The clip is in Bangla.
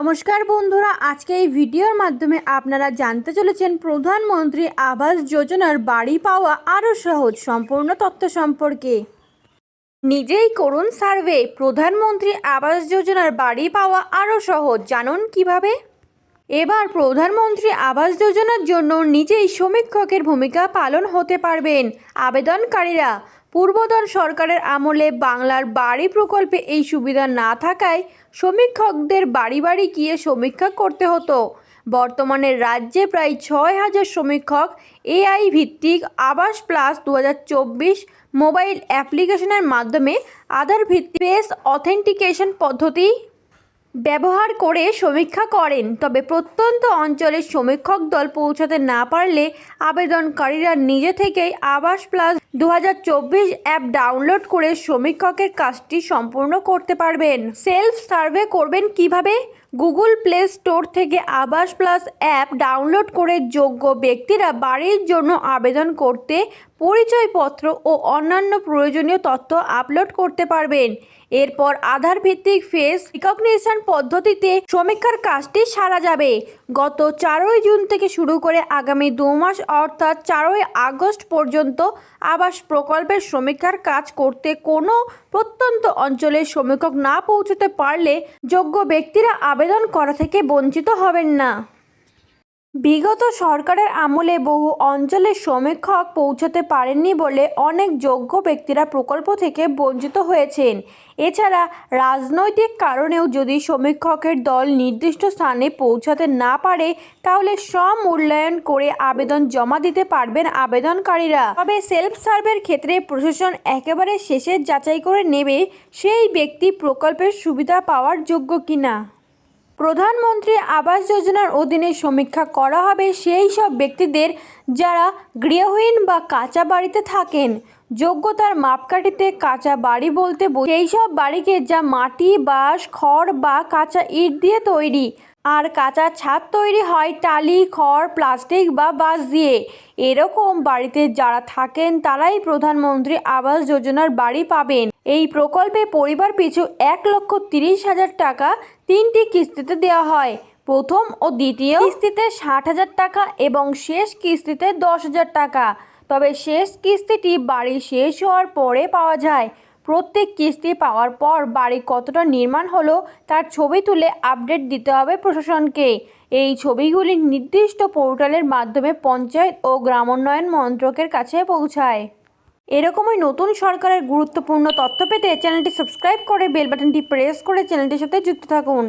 নমস্কার বন্ধুরা, আজকে এই ভিডিওর মাধ্যমে আপনারা জানতে চলেছেন প্রধানমন্ত্রী আবাস যোজনার বাড়ি পাওয়া আরও সহজ সম্পূর্ণ তথ্য সম্পর্কে। নিজেই করুন সার্ভে, প্রধানমন্ত্রী আবাস যোজনার বাড়ি পাওয়া আরও সহজ, জানুন কিভাবে। এবার প্রধানমন্ত্রী আবাস যোজনার জন্য নিজেই সমীক্ষকের ভূমিকা পালন হতে পারবেন আবেদনকারীরা। পূর্বতন সরকারের আমলে বাংলার বাড়ি প্রকল্পে এই সুবিধা না থাকায় সমীক্ষকদের বাড়ি বাড়ি গিয়ে সমীক্ষা করতে হতো। বর্তমানে রাজ্যে প্রায় 6,000 সমীক্ষক এআই ভিত্তিক আবাস প্লাস 2024 মোবাইল অ্যাপ্লিকেশনের মাধ্যমে আধার ভিত্তিক ফেস অথেন্টিকেশন পদ্ধতি ব্যবহার করে সমীক্ষা করেন। তবে প্রত্যন্ত অঞ্চলের সমীক্ষক দল পৌঁছাতে না পারলে আবেদনকারীরা নিজে থেকেই আবাস প্লাস 2024 অ্যাপ ডাউনলোড করে সমীক্ষকের কাজটি সম্পূর্ণ করতে পারবেন। সেলফ সার্ভে করবেন কিভাবে? গুগল প্লে স্টোর থেকে আবাস প্লাস অ্যাপ ডাউনলোড করে যোগ্য ব্যক্তিরা বাড়ির জন্য আবেদন করতে পরিচয়পত্র ও অন্যান্য প্রয়োজনীয় তথ্য আপলোড করতে পারবেন। এরপর আধার ভিত্তিক ফেস রিকগনিশন পদ্ধতিতে সমীক্ষার কাজটি সারা যাবে। গত 4 জুন থেকে শুরু করে আগামী 2 মাস অর্থাৎ 4 আগস্ট পর্যন্ত আবাস প্রকল্পের সমীক্ষার কাজ করতে কোনো প্রত্যন্ত অঞ্চলের সমীক্ষক না পৌঁছতে পারলে যোগ্য ব্যক্তিরা আবেদন করা থেকে বঞ্চিত হবেন না। বিগত সরকারের আমলে বহু অঞ্চলের সমীক্ষক পৌঁছাতে পারেননি বলে অনেক যোগ্য ব্যক্তিরা প্রকল্প থেকে বঞ্চিত হয়েছেন। এছাড়া রাজনৈতিক কারণেও যদি সমীক্ষকের দল নির্দিষ্ট স্থানে পৌঁছাতে না পারে তাহলে মূল্যায়ন করে আবেদন জমা দিতে পারবেন আবেদনকারীরা। তবে সেলফ সার্ভের ক্ষেত্রে প্রশাসন একেবারে শেষে যাচাই করে নেবে সেই ব্যক্তি প্রকল্পের সুবিধা পাওয়ার যোগ্য কিনা। প্রধানমন্ত্রী আবাস যোজনার অধীনে সমীক্ষা করা হবে সেই সব ব্যক্তিদের যারা গৃহহীন বা কাঁচা বাড়িতে থাকেন। যোগ্যতার মাপকাঠিতে কাঁচা বাড়ি বলতে সেই সব বাড়িকে যা মাটি, বাঁশ, খড় বা কাঁচা ইট দিয়ে তৈরি, আর কাঁচা ছাদ তৈরি হয় টালি, খড়, প্লাস্টিক বা বাঁশ দিয়ে। এরকম বাড়িতে যারা থাকেন তারাই প্রধানমন্ত্রী আবাস যোজনার বাড়ি পাবেন। এই প্রকল্পে পরিবার পিছু 1,30,000 টাকা 3টি কিস্তিতে দেওয়া হয়। প্রথম ও দ্বিতীয় কিস্তিতে 60,000 টাকা এবং শেষ কিস্তিতে 10,000 টাকা। তবে শেষ কিস্তিটি বাড়ি শেষ হওয়ার পরে পাওয়া যায়। প্রত্যেক কিস্তি পাওয়ার পর বাড়ি কতটা নির্মাণ হলো তার ছবি তুলে আপডেট দিতে হবে প্রশাসনকে। এই ছবিগুলি নির্দিষ্ট পোর্টালের মাধ্যমে পঞ্চায়েত ও গ্রামোন্নয়ন মন্ত্রকের কাছে পৌঁছায়। এরকমই নতুন সরকারের গুরুত্বপূর্ণ তথ্য পেতে চ্যানেলটি সাবস্ক্রাইব করে বেল বাটনটি প্রেস করে চ্যানেলটির সাথে যুক্ত থাকুন।